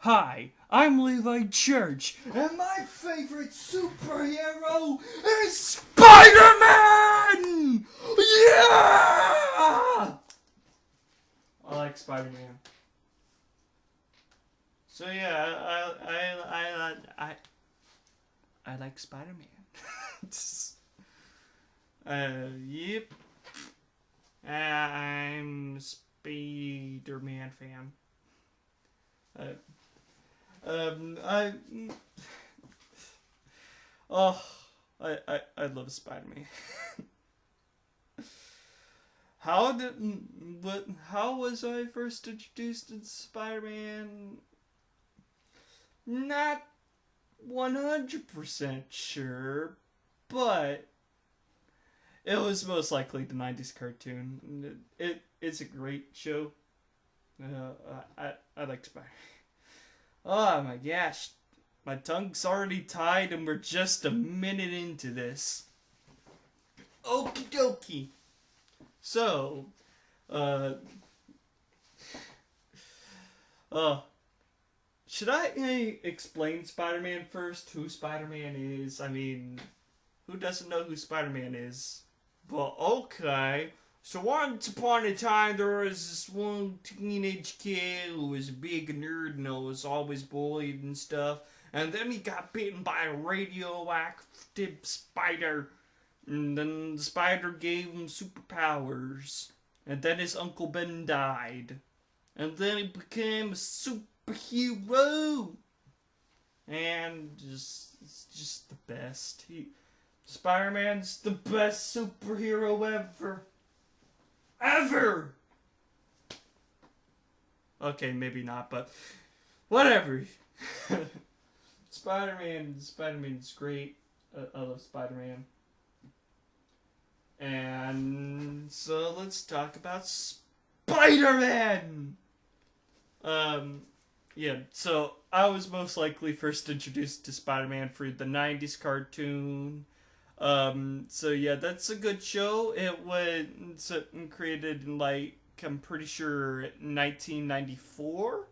Hi, I'm Levi Church, and my favorite superhero is Spider-Man! Yeah! I like Spider-Man. So yeah, I like Spider-Man. Yep. I'm Spider-Man fan. Uh, I oh, I love Spider-Man. How was I first introduced to Spider-Man? Not 100% sure, but it was most likely the 90s cartoon. It's a great show. I like Spider-Man. Oh my gosh. My tongue's already tied and we're just a minute into this. Okie dokie. So, uh, uh, should I explain Spider-Man first? Who Spider-Man is? I mean, who doesn't know who Spider-Man is? Well, okay. So once upon a time, there was this one teenage kid who was a big nerd and was always bullied and stuff. And then he got bitten by a radioactive spider. And then the spider gave him superpowers. And then his Uncle Ben died. And then he became a superhero. And it's just the best. Spider-Man's the best superhero ever. Ever! Okay, maybe not, but whatever. Spider-Man's great. I love Spider-Man. And so let's talk about Spider-Man! Yeah, so I was most likely first introduced to Spider-Man through the 90s cartoon. So yeah, that's a good show. It was created in I'm pretty sure 1994.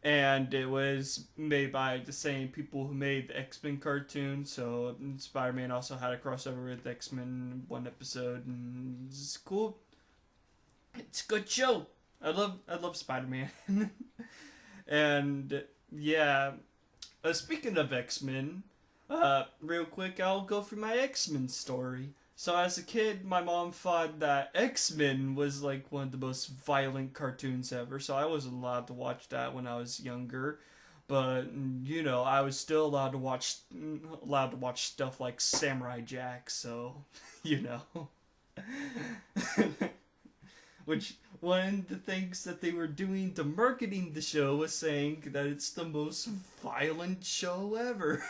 And it was made by the same people who made the X-Men cartoon. So Spider-Man also had a crossover with X-Men one episode, and it's cool. It's a good show. I love Spider-Man. And yeah, speaking of X-Men, real quick, I'll go through my X-Men story. So as a kid, my mom thought that X-Men was like one of the most violent cartoons ever, so I wasn't allowed to watch that when I was younger. But you know, I was still allowed to watch stuff like Samurai Jack, so you know. Which one of the things that they were doing to marketing the show was saying that it's the most violent show ever.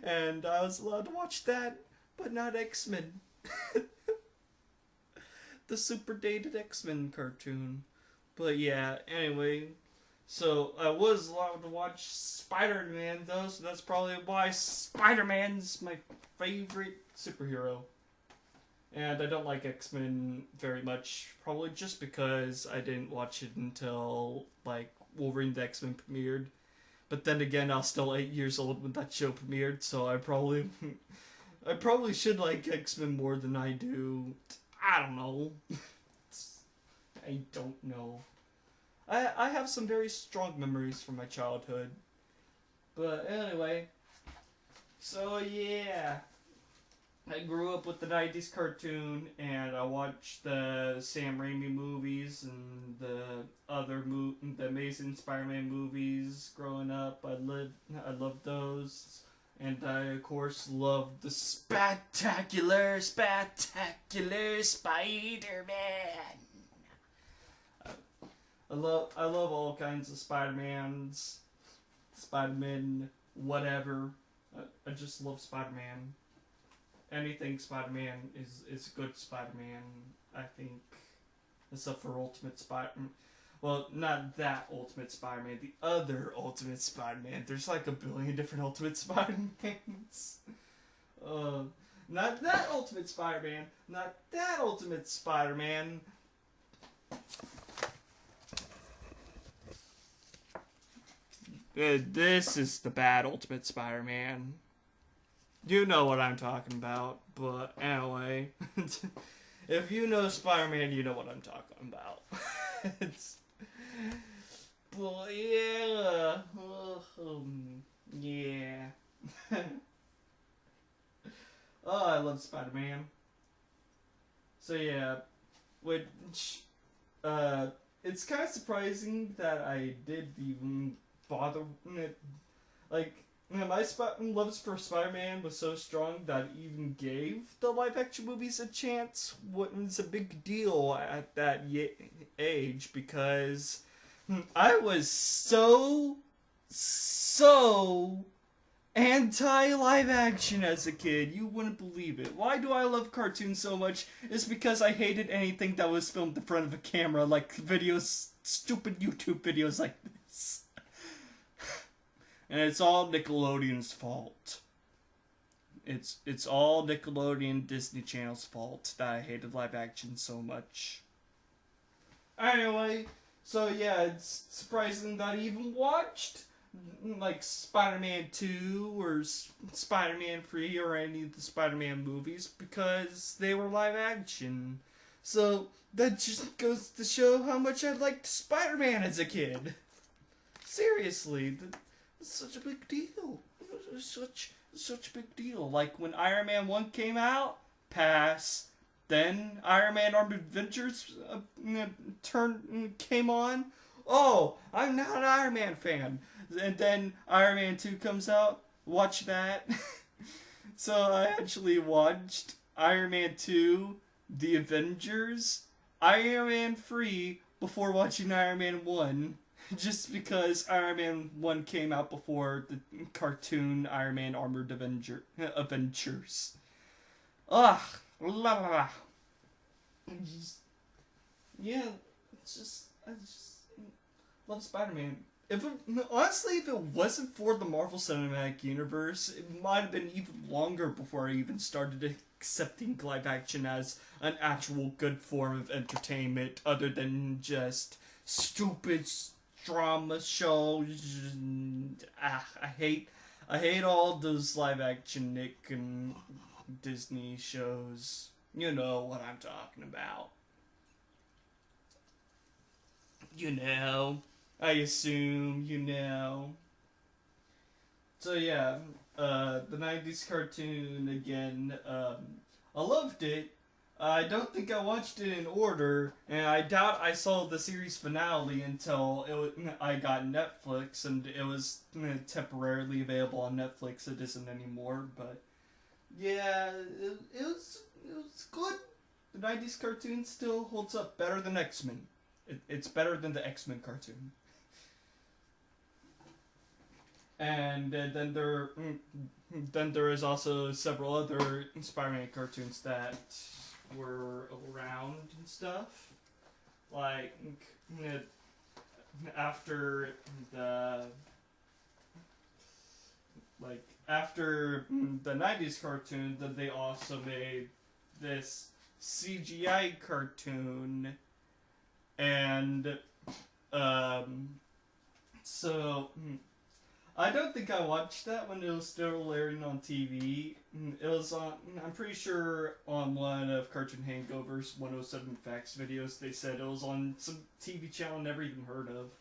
And I was allowed to watch that, but not X-Men. The super dated X-Men cartoon. But yeah, anyway. So I was allowed to watch Spider-Man though, so that's probably why Spider-Man's my favorite superhero. And I don't like X-Men very much, probably just because I didn't watch it until Wolverine the X-Men premiered. But then again, I was still 8 years old when that show premiered, so I probably I probably should like X-Men more than I do. I don't know. I don't know. I have some very strong memories from my childhood. But anyway, so yeah. I grew up with the 90s cartoon, and I watched the Sam Raimi movies and the Amazing Spider-Man movies growing up. I loved those. And I, of course, loved the spectacular Spider-Man. I love all kinds of Spider-Mans, Spider-Man, whatever. I just love Spider-Man. Anything Spider-Man is good Spider-Man, I think, except for Ultimate Spider-Man. Well, not that Ultimate Spider-Man, the other Ultimate Spider-Man. There's like a billion different Ultimate Spider-Mans. Not that Ultimate Spider-Man, not that Ultimate Spider-Man. This is the bad Ultimate Spider-Man. You know what I'm talking about, but anyway. If you know Spider-Man, you know what I'm talking about. It's... But yeah. Yeah. Oh, I love Spider-Man. So yeah, which, it's kind of surprising that I did even bother, like, my love for Spider-Man was so strong that I even gave the live-action movies a chance. What was a big deal at that age, because I was so anti-live action as a kid. You wouldn't believe it. Why do I love cartoons so much? It's because I hated anything that was filmed in front of a camera, like videos, stupid YouTube videos like this. And it's all Nickelodeon's fault. It's all Nickelodeon Disney Channel's fault that I hated live action so much. Anyway, so yeah, it's surprising that I even watched like Spider-Man 2 or Spider-Man 3 or any of the Spider-Man movies because they were live action. So that just goes to show how much I liked Spider-Man as a kid. Seriously, it's such a big deal. It's such a big deal. Like when Iron Man 1 came out, pass. Then Iron Man Armored Adventures came on. Oh, I'm not an Iron Man fan. And then Iron Man 2 comes out. Watch that. So I actually watched Iron Man 2, The Avengers, Iron Man 3 before watching Iron Man 1. Just because Iron Man 1 came out before the cartoon Iron Man Armored Adventures. Ugh. La la la. Yeah, I just love Spider-Man. Honestly, if it wasn't for the Marvel Cinematic Universe, it might have been even longer before I even started accepting live action as an actual good form of entertainment, other than just stupid drama shows. I hate all those live action Nick and Disney shows. You know what I'm talking about. You know. I assume you know. So yeah, the 90s cartoon again, I loved it. I don't think I watched it in order, and I doubt I saw the series finale until I got Netflix, and it was temporarily available on Netflix. It isn't anymore, but yeah, it was good. The 90s cartoon still holds up better than X-Men. It's better than the X-Men cartoon. And then there is also several other Spider-Man cartoons that were around and stuff. Like after the after the 90s cartoon, then they also made this CGI cartoon, and so I don't think I watched that when it was still airing on TV. It was on, I'm pretty sure on one of Cartoon Hangover's 107 Facts videos, they said it was on some TV channel I never even heard of.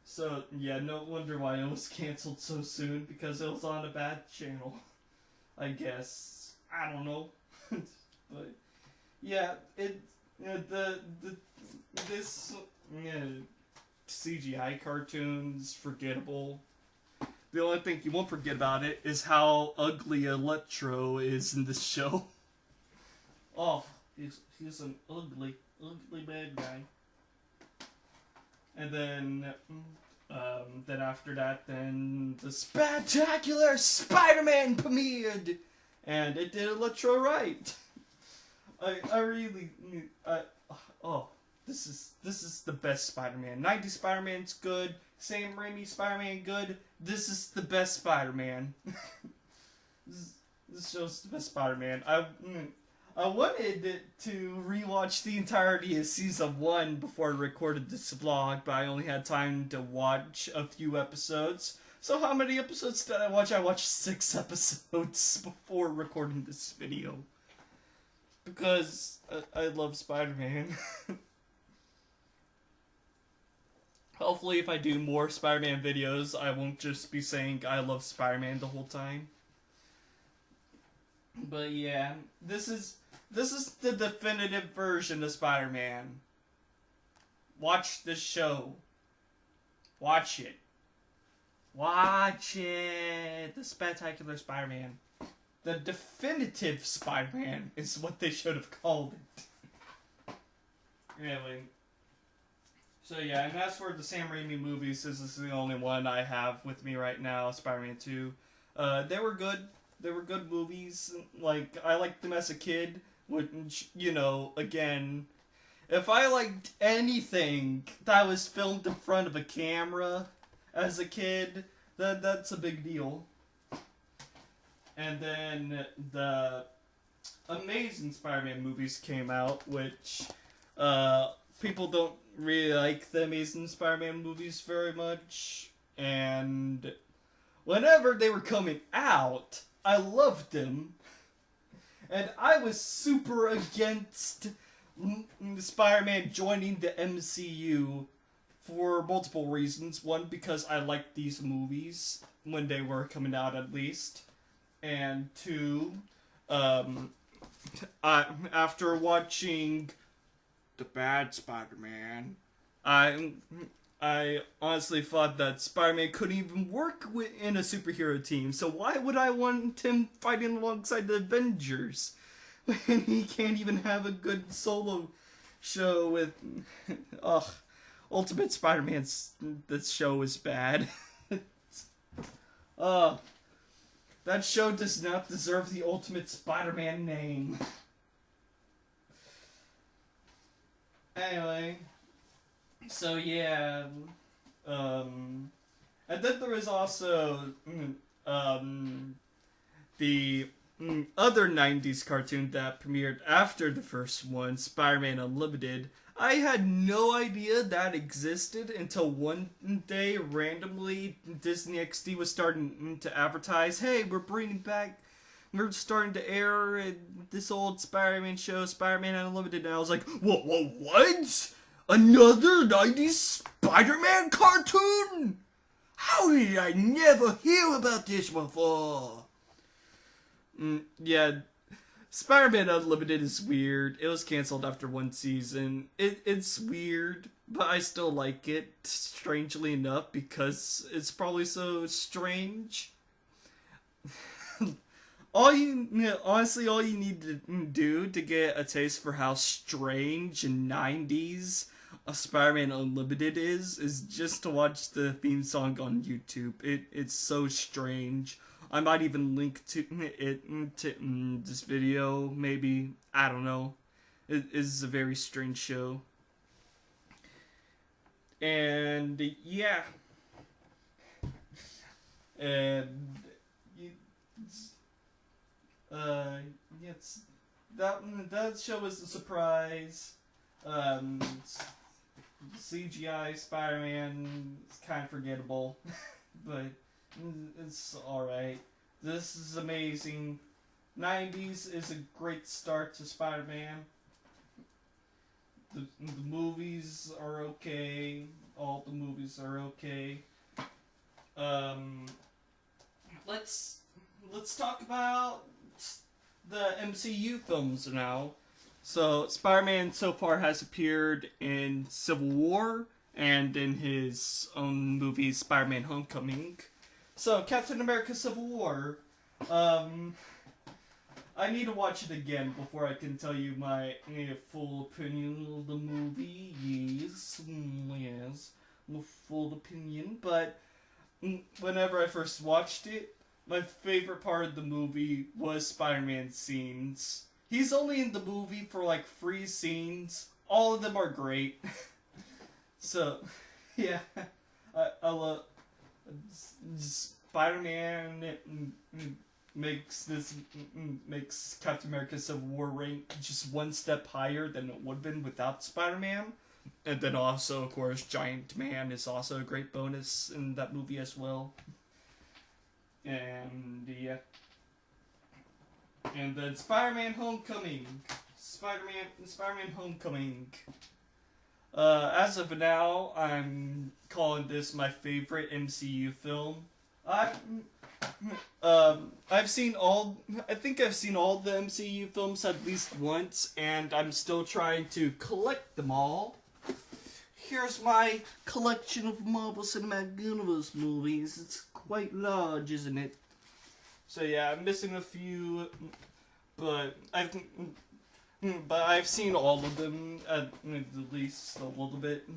So, yeah, no wonder why it was canceled so soon, because it was on a bad channel. I guess. I don't know. But, yeah, this CGI cartoon's forgettable. The only thing you won't forget about it is how ugly Electro is in this show. Oh, he's an ugly bad guy. And then after that, then the spectacular Spider-Man premiered, and it did Electro right. This is the best Spider-Man. 90 Spider-Man's good. Sam Raimi Spider-Man good. This is the best Spider-Man. This show's the best Spider-Man. I wanted to rewatch the entirety of season 1 before I recorded this vlog, but I only had time to watch a few episodes. So how many episodes did I watch? I watched 6 episodes before recording this video. Because I love Spider-Man. Hopefully if I do more Spider-Man videos, I won't just be saying I love Spider-Man the whole time. But yeah, this is the definitive version of Spider-Man. Watch this show. Watch it. Watch it. The Spectacular Spider-Man. The definitive Spider-Man is what they should have called it. Anyway. So yeah, and as for the Sam Raimi movies, this is the only one I have with me right now, Spider-Man 2. They were good. They were good movies. Like, I liked them as a kid. Which, you know, again, if I liked anything that was filmed in front of a camera as a kid, that's a big deal. And then the Amazing Spider-Man movies came out, which people don't really like the Amazing Spider-Man movies very much. And whenever they were coming out, I loved them. And I was super against Spider-Man joining the MCU for multiple reasons. One, because I liked these movies when they were coming out at least. And two, after watching The Bad Spider-Man, I honestly thought that Spider-Man couldn't even work in a superhero team, so why would I want him fighting alongside the Avengers when he can't even have a good solo show with... Ugh, Ultimate Spider-Man's... This show is bad. That show does not deserve the Ultimate Spider-Man name. Anyway... So yeah, and then there was also the other 90s cartoon that premiered after the first one, Spider-Man Unlimited. I had no idea that existed until one day, randomly, Disney XD was starting to advertise, hey, we're starting to air this old Spider-Man show, Spider-Man Unlimited, and I was like, what? Another 90s Spider-Man cartoon? How did I never hear about this before? Yeah, Spider-Man Unlimited is weird. It was canceled after one season. It's weird, but I still like it, strangely enough, because it's probably so strange. Honestly, all you need to do to get a taste for how strange and 90s Spider-Man Unlimited is just to watch the theme song on YouTube. It's so strange. I might even link to it to this video, maybe. I don't know. It is a very strange show. And yeah. And yes, that show was a surprise. CGI Spider-Man is kind of forgettable, but it's alright. This is amazing. 90s is a great start to Spider-Man. The movies are okay. All the movies are okay. Let's talk about the MCU films now. So, Spider-Man so far has appeared in Civil War and in his own movie, Spider-Man Homecoming. So, Captain America Civil War. I need to watch it again before I can tell you my full opinion of the movie. Yes, my full opinion. But whenever I first watched it, my favorite part of the movie was Spider-Man's scenes. He's only in the movie for like 3 scenes. All of them are great. So, yeah, I love Spider-Man. makes Captain America Civil War rank just one step higher than it would have been without Spider-Man. And then also, of course, Giant Man is also a great bonus in that movie as well. And yeah. And then Spider-Man Homecoming. Spider-Man Homecoming. As of now, I'm calling this my favorite MCU film. I've seen all. I think I've seen all the MCU films at least once, and I'm still trying to collect them all. Here's my collection of Marvel Cinematic Universe movies. It's quite large, isn't it? So yeah, I'm missing a few, but I've seen all of them at least a little bit.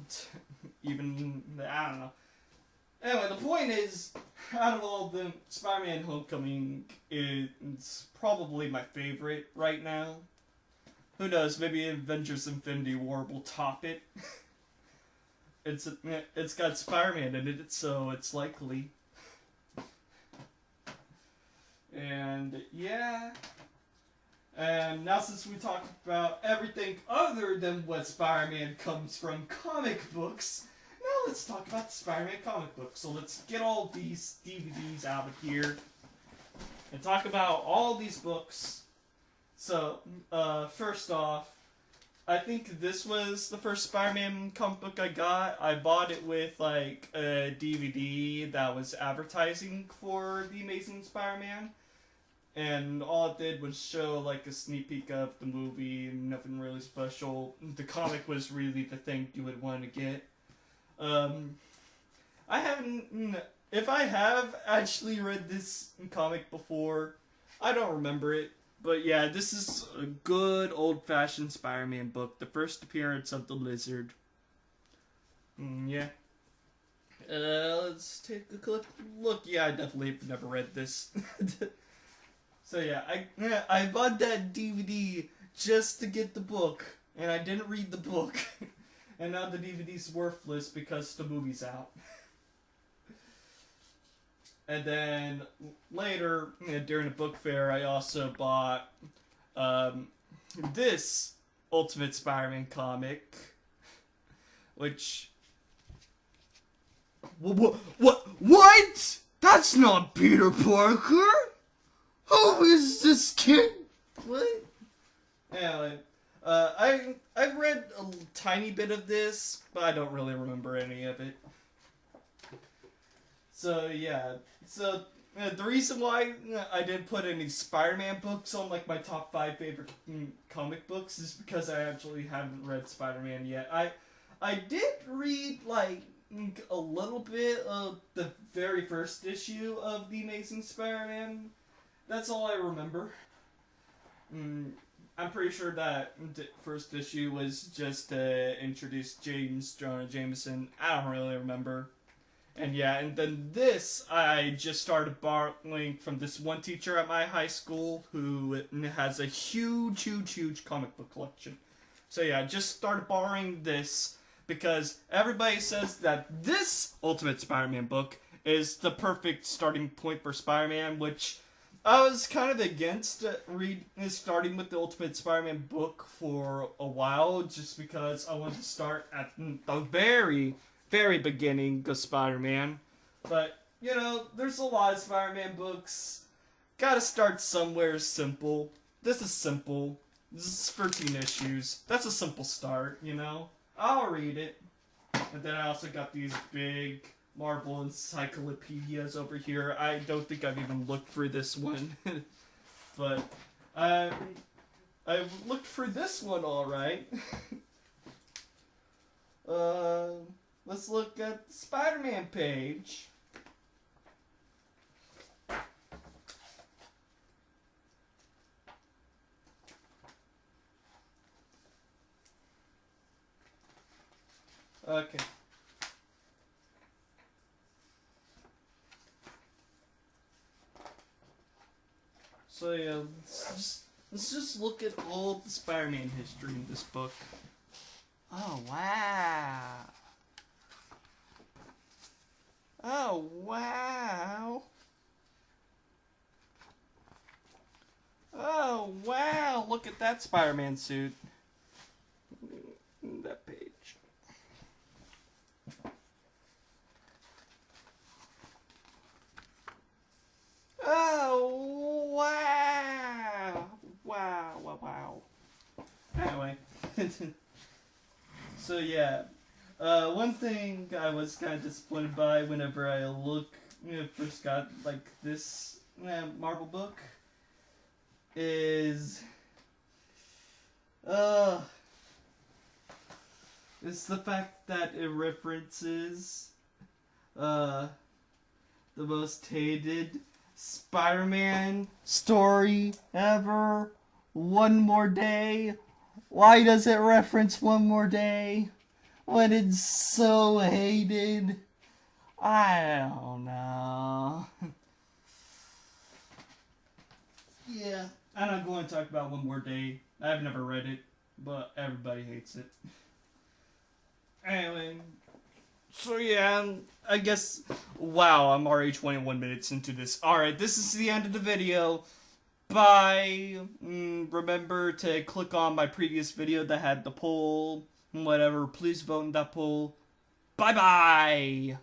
Even I don't know. Anyway, the point is, out of all of them, Spider-Man Homecoming is probably my favorite right now. Who knows? Maybe Avengers: Infinity War will top it. It's got Spider-Man in it, so it's likely. And yeah. And now since we talked about everything other than what Spider-Man comes from comic books, now let's talk about the Spider-Man comic book. So let's get all these DVDs out of here and talk about all these books. So, first off, I think this was the first Spider-Man comic book I got. I bought it with, like, a DVD that was advertising for The Amazing Spider-Man. And all it did was show, like, a sneak peek of the movie, nothing really special. The comic was really the thing you would want to get. I haven't... If I have actually read this comic before, I don't remember it. But yeah, this is a good old-fashioned Spider-Man book. The first appearance of the Lizard. Yeah. Let's take a quick look. Yeah, I definitely have never read this. So yeah, I bought that DVD just to get the book. And I didn't read the book. And now the DVD's worthless because the movie's out. And then later, during the book fair, I also bought this Ultimate Spider-Man comic, which... What? That's not Peter Parker! Who is this kid? What? Anyway, I've read a tiny bit of this, but I don't really remember any of it. So yeah, the reason why I didn't put any Spider-Man books on like my top 5 favorite comic books is because I actually haven't read Spider-Man yet. I did read like a little bit of the very first issue of The Amazing Spider-Man. That's all I remember. I'm pretty sure that the first issue was just to introduce James Jonah Jameson. I don't really remember. And yeah, and then this, I just started borrowing from this one teacher at my high school who has a huge comic book collection. So yeah, I just started borrowing this because everybody says that this Ultimate Spider-Man book is the perfect starting point for Spider-Man, which I was kind of against starting with the Ultimate Spider-Man book for a while, just because I wanted to start at the very beginning of Spider-Man. But, you know, there's a lot of Spider-Man books. Gotta start somewhere simple. This is simple. This is 13 issues. That's a simple start, you know? I'll read it. And then I also got these big Marvel encyclopedias over here. I don't think I've even looked for this one. But I've looked for this one alright. Let's look at the Spider-Man page. Okay. So yeah, let's just look at all the Spider-Man history in this book. Oh wow. Oh wow. look at that Spider-Man suit. That page. Oh, wow. Wow. Anyway. So, yeah. One thing I was kind of disappointed by whenever I first got, like, this Marvel book is... it's the fact that it references, the most hated Spider-Man story ever, One More Day. Why does it reference One More Day when it's so hated? I don't know. Yeah, I'm not going to talk about One More Day. I've never read it, but everybody hates it. Anyway, so yeah, I guess, wow, I'm already 21 minutes into this. Alright, this is the end of the video. Bye. Remember to click on my previous video that had the poll, whatever. Please vote in that poll. Bye-bye.